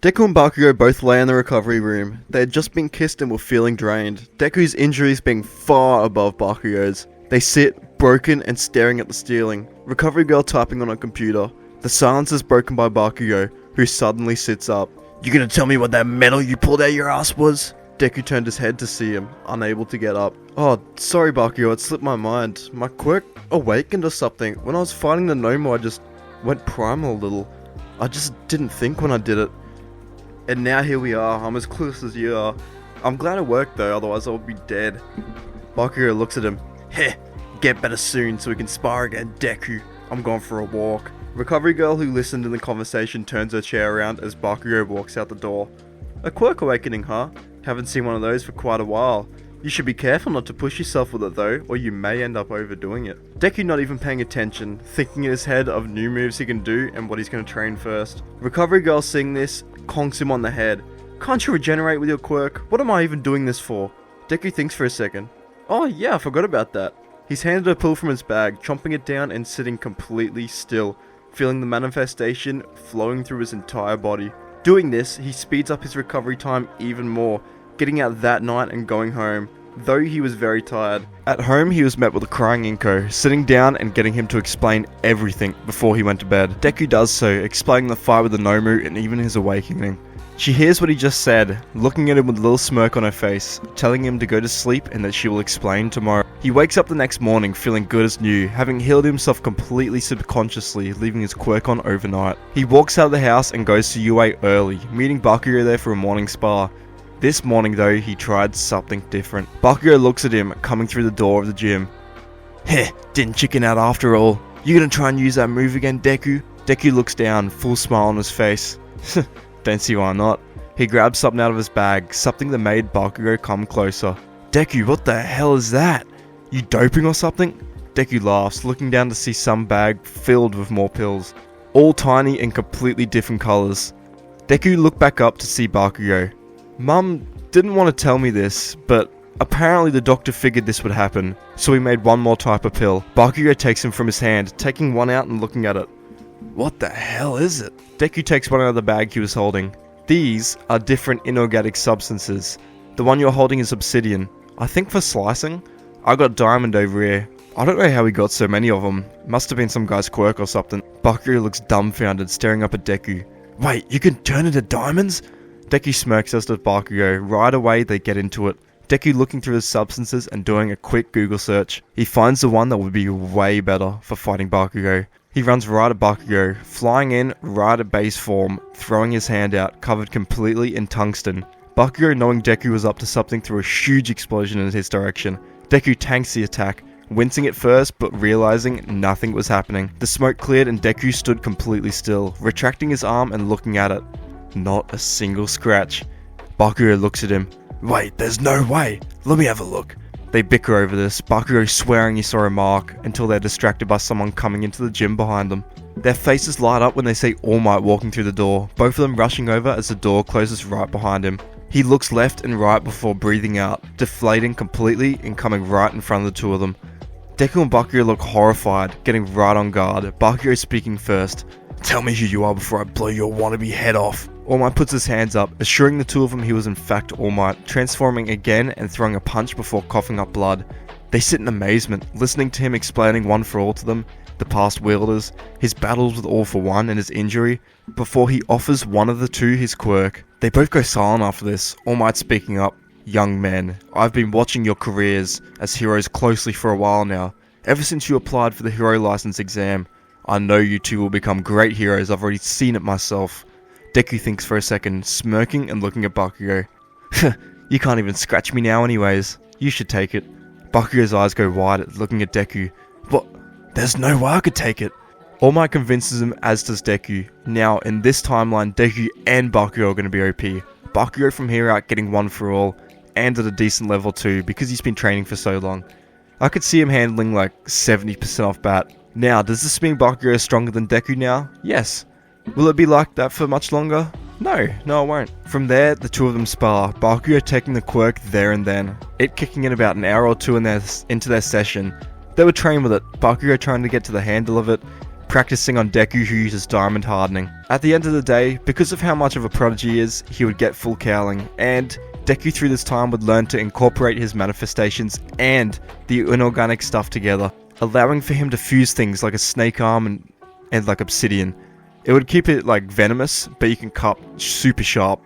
Deku and Bakugo both lay in the recovery room. They had just been kissed and were feeling drained, Deku's injuries being far above Bakugo's. They sit, broken and staring at the ceiling, Recovery Girl typing on a computer. The silence is broken by Bakugo, who suddenly sits up. "You gonna tell me what that metal you pulled out your ass was?" Deku turned his head to see him, unable to get up. "Oh, sorry Bakugo, it slipped my mind. My quirk awakened or something. When I was fighting the Nomo, I just went primal a little. I just didn't think when I did it. And now here we are, I'm as close as you are. I'm glad it worked though, otherwise I would be dead." Bakugo looks at him. "Heh, get better soon so we can spar again, Deku. I'm going for a walk." Recovery Girl, who listened in the conversation, turns her chair around as Bakugo walks out the door. "A quirk awakening, huh? Haven't seen one of those for quite a while. You should be careful not to push yourself with it though, or you may end up overdoing it." Deku not even paying attention, thinking in his head of new moves he can do and what he's going to train first. Recovery Girl seeing this, conks him on the head. "Can't you regenerate with your quirk? What am I even doing this for?" Deku thinks for a second. "Oh yeah, I forgot about that." He's handed a pill from his bag, chomping it down and sitting completely still, feeling the manifestation flowing through his entire body. Doing this, he speeds up his recovery time even more, getting out that night and going home, though he was very tired. At home, he was met with a crying Inko, sitting down and getting him to explain everything before he went to bed. Deku does so, explaining the fight with the Nomu and even his awakening. She hears what he just said, looking at him with a little smirk on her face, telling him to go to sleep and that she will explain tomorrow. He wakes up the next morning feeling good as new, having healed himself completely subconsciously, leaving his quirk on overnight. He walks out of the house and goes to UA early, meeting Bakugo there for a morning spa. This morning though, he tried something different. Bakugo looks at him, coming through the door of the gym. "Heh, didn't chicken out after all. You gonna try and use that move again, Deku?" Deku looks down, full smile on his face. Don't see why not. He grabs something out of his bag, something that made Bakugo come closer. "Deku, what the hell is that? You doping or something?" Deku laughs, looking down to see some bag filled with more pills, all tiny and completely different colours. Deku looked back up to see Bakugo. "Mum didn't want to tell me this, but apparently the doctor figured this would happen, so he made one more type of pill." Bakugo takes him from his hand, taking one out and looking at it. "What the hell is it?" Deku takes one out of the bag he was holding. "These are different inorganic substances. The one you're holding is obsidian. I think for slicing. I got diamond over here. I don't know how he got so many of them. Must have been some guy's quirk or something." Bakugo looks dumbfounded, staring up at Deku. "Wait, you can turn into diamonds?" Deku smirks as does Bakugo. Right away they get into it. Deku looking through his substances and doing a quick Google search. He finds the one that would be way better for fighting Bakugo. He runs right at Bakugo, flying in right at base form, throwing his hand out, covered completely in tungsten. Bakugo, knowing Deku was up to something, threw a huge explosion in his direction. Deku tanks the attack, wincing at first but realizing nothing was happening. The smoke cleared and Deku stood completely still, retracting his arm and looking at it. Not a single scratch. Bakugo looks at him. "Wait, there's no way. Let me have a look." They bicker over this, Bakugo swearing he saw a mark, until they're distracted by someone coming into the gym behind them. Their faces light up when they see All Might walking through the door, both of them rushing over as the door closes right behind him. He looks left and right before breathing out, deflating completely and coming right in front of the two of them. Deku and Bakugo look horrified, getting right on guard, Bakugo speaking first. "Tell me who you are before I blow your wannabe head off." All Might puts his hands up, assuring the two of them he was in fact All Might, transforming again and throwing a punch before coughing up blood. They sit in amazement, listening to him explaining one for all to them, the past wielders, his battles with All for One and his injury, before he offers one of the two his quirk. They both go silent after this, All Might speaking up. "Young men, I've been watching your careers as heroes closely for a while now, ever since you applied for the hero license exam. I know you two will become great heroes, I've already seen it myself." Deku thinks for a second, smirking and looking at Bakugo. "You can't even scratch me now anyways. You should take it." Bakugo's eyes go wide, looking at Deku. "What? There's no way I could take it." All Might convinces him, as does Deku. Now, in this timeline, Deku and Bakugo are going to be OP. Bakugo from here out getting one for all, and at a decent level too, because he's been training for so long. I could see him handling like 70% off bat. Now, does this mean Bakugo is stronger than Deku now? Yes. Will it be like that for much longer? No, it won't. From there, the two of them spar, Bakugo taking the quirk there and then, it kicking in about an hour or two into their session. They would train with it, Bakugo trying to get to the handle of it, practicing on Deku, who uses diamond hardening. At the end of the day, because of how much of a prodigy he is, he would get full cowling, and Deku through this time would learn to incorporate his manifestations and the inorganic stuff together, allowing for him to fuse things like a snake arm and like obsidian. It would keep it like venomous, but you can cut super sharp.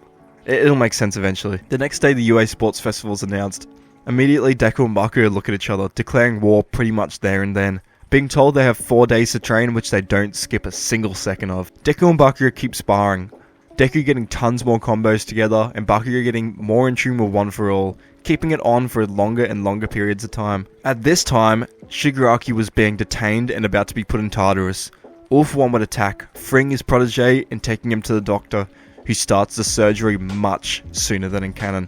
It'll make sense eventually. The next day the UA Sports Festival is announced. Immediately Deku and Bakugo look at each other, declaring war pretty much there and then. Being told they have 4 days to train, which they don't skip a single second of. Deku and Bakugo keep sparring. Deku getting tons more combos together, and Bakugo getting more in tune with One For All, keeping it on for longer and longer periods of time. At this time, Shigaraki was being detained and about to be put in Tartarus. All For One would attack, freeing his protege and taking him to the doctor, who starts the surgery much sooner than in canon.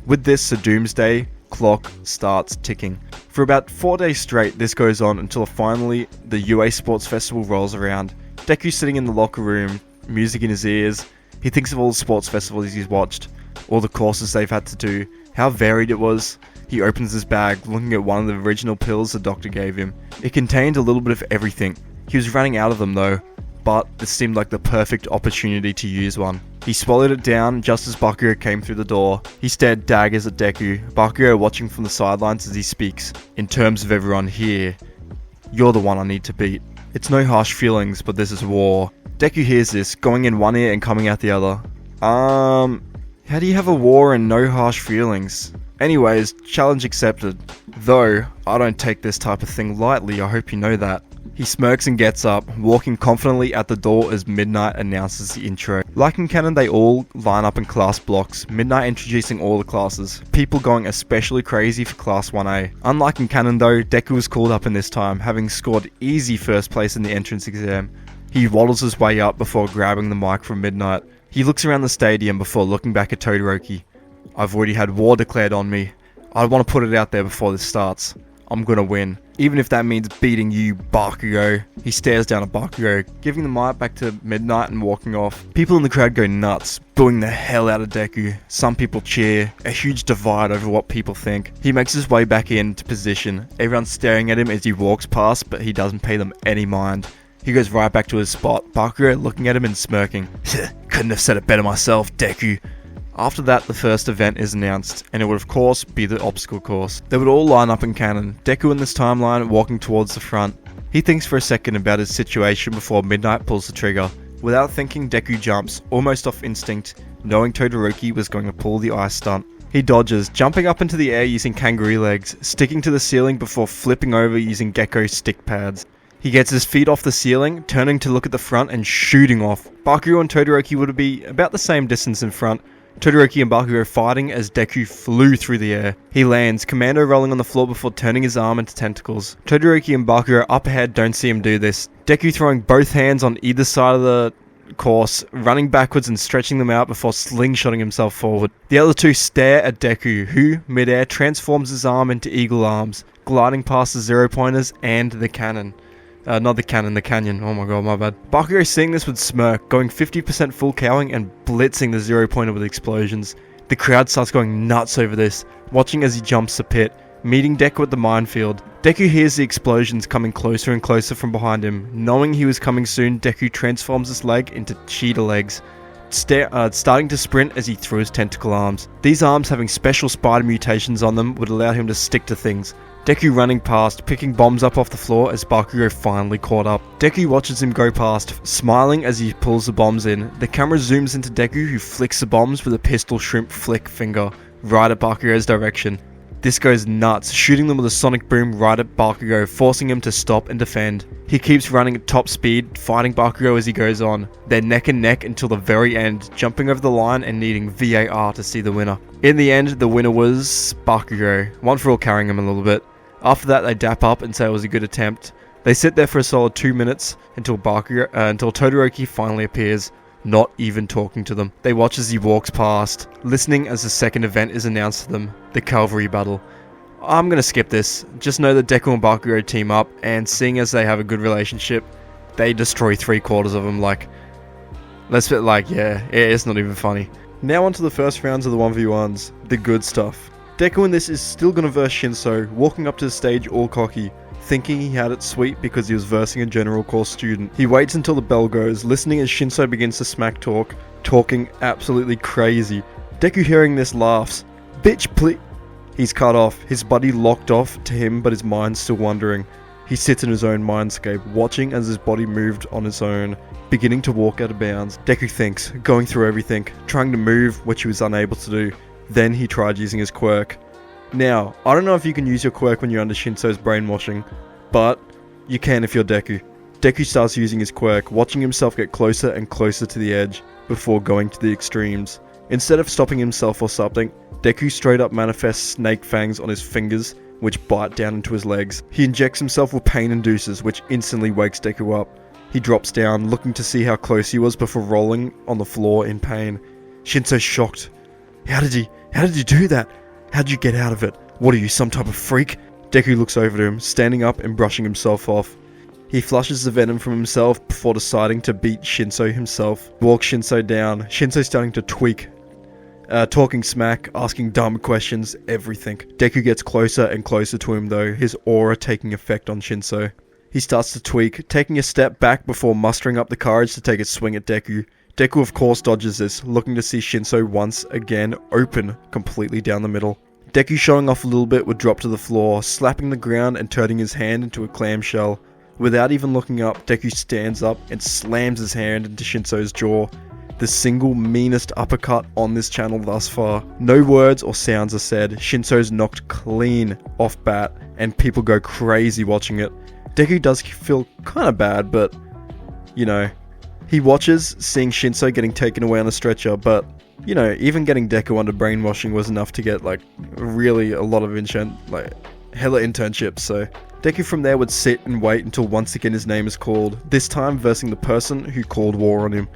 With this, the doomsday clock starts ticking. For about 4 days straight, this goes on until finally the UA Sports Festival rolls around. Deku's sitting in the locker room, music in his ears. He thinks of all the sports festivals he's watched, all the courses they've had to do, how varied it was. He opens his bag, looking at one of the original pills the doctor gave him. It contained a little bit of everything. He was running out of them though, but this seemed like the perfect opportunity to use one. He swallowed it down just as Bakugo came through the door. He stared daggers at Deku, Bakugo watching from the sidelines as he speaks. In terms of everyone here, you're the one I need to beat. It's no harsh feelings, but this is war. Deku hears this, going in one ear and coming out the other. How do you have a war and no harsh feelings? Anyways, challenge accepted. Though, I don't take this type of thing lightly, I hope you know that. He smirks and gets up, walking confidently at the door as Midnight announces the intro. Like in canon, they all line up in class blocks, Midnight introducing all the classes, people going especially crazy for Class 1A. Unlike in canon though, Deku was called up in this time, having scored easy first place in the entrance exam. He waddles his way up before grabbing the mic from Midnight. He looks around the stadium before looking back at Todoroki. I've already had war declared on me. I want to put it out there before this starts. I'm gonna win. Even if that means beating you, Bakugo. He stares down at Bakugo, giving the mic back to Midnight and walking off. People in the crowd go nuts, booing the hell out of Deku. Some people cheer, a huge divide over what people think. He makes his way back into position. Everyone's staring at him as he walks past, but he doesn't pay them any mind. He goes right back to his spot, Bakugo looking at him and smirking. Couldn't have said it better myself, Deku. After that, the first event is announced, and it would of course be the obstacle course. They would all line up in canon, Deku in this timeline walking towards the front. He thinks for a second about his situation before Midnight pulls the trigger. Without thinking, Deku jumps, almost off instinct, knowing Todoroki was going to pull the ice stunt. He dodges, jumping up into the air using kangaroo legs, sticking to the ceiling before flipping over using gecko stick pads. He gets his feet off the ceiling, turning to look at the front and shooting off. Bakugo and Todoroki would be about the same distance in front, Todoroki and Bakugo fighting as Deku flew through the air. He lands, Commando rolling on the floor before turning his arm into tentacles. Todoroki and Bakugo up ahead don't see him do this. Deku throwing both hands on either side of the course, running backwards and stretching them out before slingshotting himself forward. The other two stare at Deku, who, midair, transforms his arm into eagle arms, gliding past the 0-pointers and the cannon. Not the cannon, the canyon. Oh my god, my bad. Bakugo seeing this would smirk, going 50% full cowing and blitzing the 0-pointer with explosions. The crowd starts going nuts over this, watching as he jumps the pit, meeting Deku at the minefield. Deku hears the explosions coming closer and closer from behind him. Knowing he was coming soon, Deku transforms his leg into cheetah legs, starting to sprint as he throws tentacle arms. These arms having special spider mutations on them would allow him to stick to things. Deku running past, picking bombs up off the floor as Bakugo finally caught up. Deku watches him go past, smiling as he pulls the bombs in. The camera zooms into Deku, who flicks the bombs with a pistol shrimp flick finger, right at Bakugo's direction. This goes nuts, shooting them with a sonic boom right at Bakugo, forcing him to stop and defend. He keeps running at top speed, fighting Bakugo as he goes on. They're neck and neck until the very end, jumping over the line and needing VAR to see the winner. In the end, the winner was Bakugo, One For All carrying him a little bit. After that, they dap up and say it was a good attempt. They sit there for a solid 2 minutes until Todoroki finally appears, not even talking to them. They watch as he walks past, listening as the second event is announced to them, the Cavalry Battle. I'm gonna skip this. Just know that Deku and Bakugo team up, and seeing as they have a good relationship, they destroy 3/4 of them. It's not even funny. Now on to the first rounds of the 1v1s, the good stuff. Deku in this is still gonna verse Shinso, walking up to the stage all cocky, thinking he had it sweet because he was versing a general course student. He waits until the bell goes, listening as Shinso begins to smack talk, talking absolutely crazy. Deku hearing this laughs. Bitch, please. He's cut off, his body locked off to him but his mind's still wandering. He sits in his own mindscape, watching as his body moved on its own, beginning to walk out of bounds. Deku thinks, going through everything, trying to move, which he was unable to do. Then he tried using his quirk. Now, I don't know if you can use your quirk when you're under Shinso's brainwashing, but you can if you're Deku. Deku starts using his quirk, watching himself get closer and closer to the edge, before going to the extremes. Instead of stopping himself or something, Deku straight up manifests snake fangs on his fingers, which bite down into his legs. He injects himself with pain inducers, which instantly wakes Deku up. He drops down, looking to see how close he was before rolling on the floor in pain. Shinso's shocked. How did you do that? How'd you get out of it? What are you, some type of freak? Deku looks over to him, standing up and brushing himself off. He flushes the venom from himself before deciding to beat Shinso himself. Walks Shinso down. Shinso's starting to tweak. Talking smack, asking dumb questions, everything. Deku gets closer and closer to him though, his aura taking effect on Shinso. He starts to tweak, taking a step back before mustering up the courage to take a swing at Deku. Deku of course dodges this, looking to see Shinso once again open completely down the middle. Deku showing off a little bit would drop to the floor, slapping the ground and turning his hand into a clamshell. Without even looking up, Deku stands up and slams his hand into Shinso's jaw. The single meanest uppercut on this channel thus far. No words or sounds are said, Shinso's knocked clean off bat, and people go crazy watching it. Deku does feel kinda bad, but, you know, he watches, seeing Shinso getting taken away on a stretcher, but, you know, even getting Deku under brainwashing was enough to get, like, really a lot of hella internships, so... Deku from there would sit and wait until once again his name is called, this time versing the person who called war on him.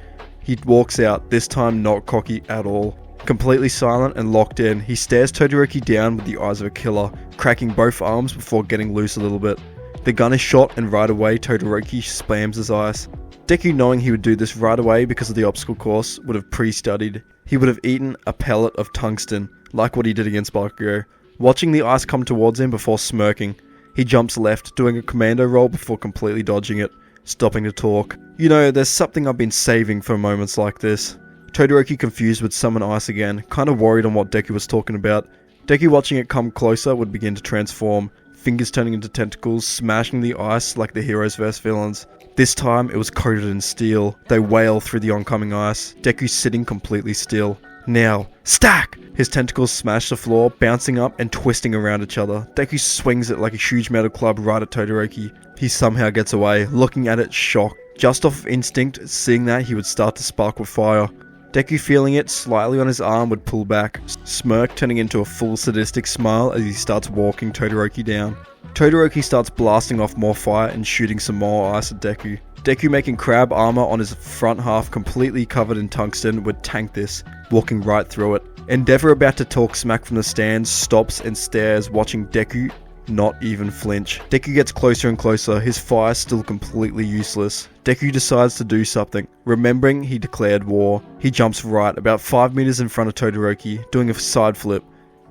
He walks out, this time not cocky at all. Completely silent and locked in, he stares Todoroki down with the eyes of a killer, cracking both arms before getting loose a little bit. The gun is shot and right away Todoroki slams his ice. Deku, knowing he would do this right away because of the obstacle course, would have pre-studied. He would have eaten a pellet of tungsten, like what he did against Bakugo, watching the ice come towards him before smirking. He jumps left, doing a commando roll before completely dodging it, stopping to talk. You know, there's something I've been saving for moments like this. Todoroki confused would summon ice again, kinda worried on what Deku was talking about. Deku watching it come closer would begin to transform, fingers turning into tentacles, smashing the ice like the heroes vs villains. This time it was coated in steel. They wail through the oncoming ice, Deku sitting completely still. Now, stack! His tentacles smash the floor, bouncing up and twisting around each other. Deku swings it like a huge metal club right at Todoroki. He somehow gets away, looking at it shocked. Just off of instinct, seeing that he would start to spark with fire. Deku feeling it slightly on his arm would pull back, smirk turning into a full sadistic smile as he starts walking Todoroki down. Todoroki starts blasting off more fire and shooting some more ice at Deku. Deku making crab armor on his front half completely covered in tungsten would tank this, walking right through it. Endeavor about to talk smack from the stands stops and stares, watching Deku not even flinch. Deku gets closer and closer, his fire still completely useless. Deku decides to do something. Remembering he declared war, he jumps right about 5 meters in front of Todoroki, doing a side flip.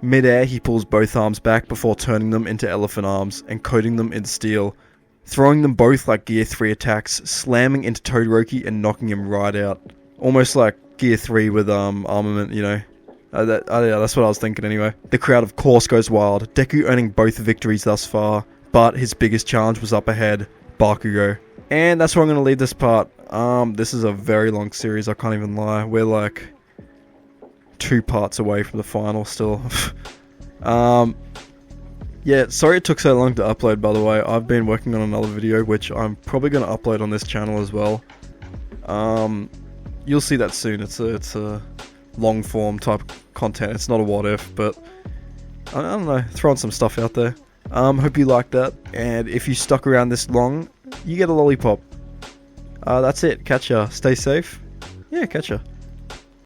Mid-air, he pulls both arms back before turning them into elephant arms and coating them in steel, throwing them both like Gear 3 attacks, slamming into Todoroki and knocking him right out. Almost like Gear 3 with armament, you know. Yeah, that's what I was thinking anyway. The crowd of course goes wild, Deku earning both victories thus far, but his biggest challenge was up ahead, Bakugo. And that's where I'm going to leave this part. This is a very long series, I can't even lie. We're like 2 parts away from the final still. Yeah, sorry it took so long to upload, by the way. I've been working on another video, which I'm probably going to upload on this channel as well. You'll see that soon. It's a long form type content. It's not a what if, but I don't know, throwing some stuff out there. Hope you liked that, and if you stuck around this long, you get a lollipop. That's it. Catch ya. Stay safe. Yeah, catch ya.